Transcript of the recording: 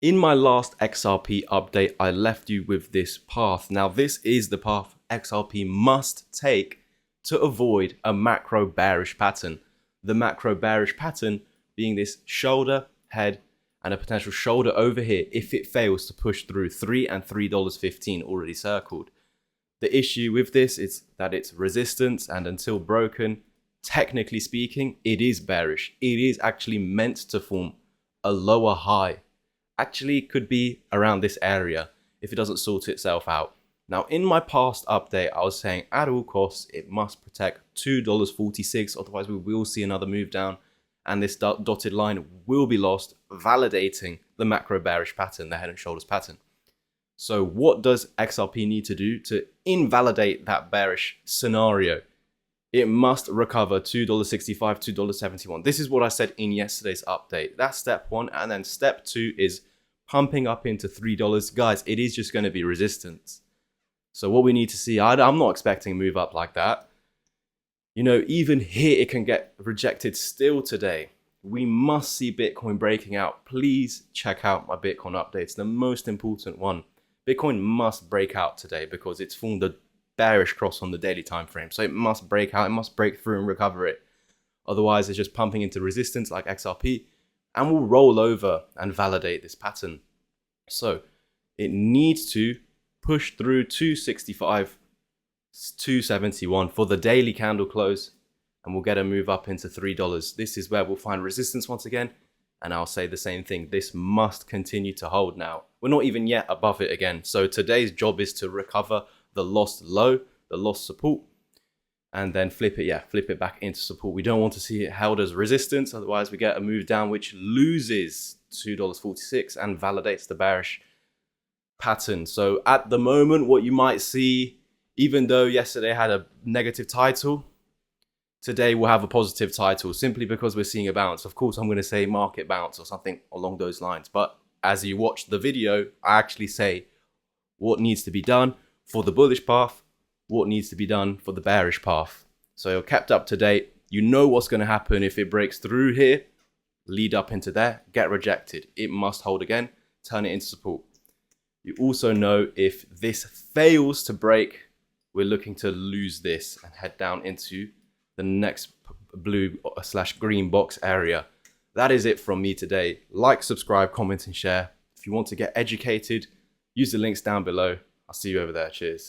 In my last XRP update, I left you with this path. Now, this is the path XRP must take to avoid a macro bearish pattern. The macro bearish pattern being this shoulder, head, and a potential shoulder over here if it fails to push through $3 and $3.15 already circled. The issue with this is that it's resistance, and until broken, technically speaking, it is bearish. It is actually meant to form a lower high. Actually could be around this area if it doesn't sort itself out. Now, in my past update, I was saying at all costs, it must protect $2.46, otherwise we will see another move down and this dotted line will be lost, validating the macro bearish pattern, the head and shoulders pattern. So what does XRP need to do to invalidate that bearish scenario? It must recover $2.65, $2.71. This is what I said in yesterday's update. That's step one. And then step two is pumping up into $3. Guys, it is just going to be resistance. So what we need to see, I'm not expecting a move up like that. You know, even here, it can get rejected still today. We must see Bitcoin breaking out. Please check out my Bitcoin updates, the most important one. Bitcoin must break out today because it's formed a bearish cross on the daily time frame. So it must break out, it must break through and recover it. Otherwise, it's just pumping into resistance like XRP and will roll over and validate this pattern. So it needs to push through 265, 271 for the daily candle close, and we'll get a move up into $3. This is where we'll find resistance once again. And I'll say the same thing. This must continue to hold now. We're not even yet above it again. So today's job is to recover the lost low, the lost support, and then flip it back into support. We don't want to see it held as resistance. Otherwise, we get a move down which loses $2.46 and validates the bearish pattern. So at the moment, what you might see, even though yesterday had a negative title, today we'll have a positive title simply because we're seeing a bounce. Of course, I'm going to say market bounce or something along those lines. But as you watch the video, I actually say what needs to be done for the bullish path, what needs to be done for the bearish path. So you're kept up to date. You know what's going to happen if it breaks through here, lead up into there, get rejected. It must hold again, turn it into support. You also know if this fails to break, we're looking to lose this and head down into the next blue/green box area. That is it from me today. Like, subscribe, comment, and share. If you want to get educated, use the links down below. I'll see you over there. Cheers.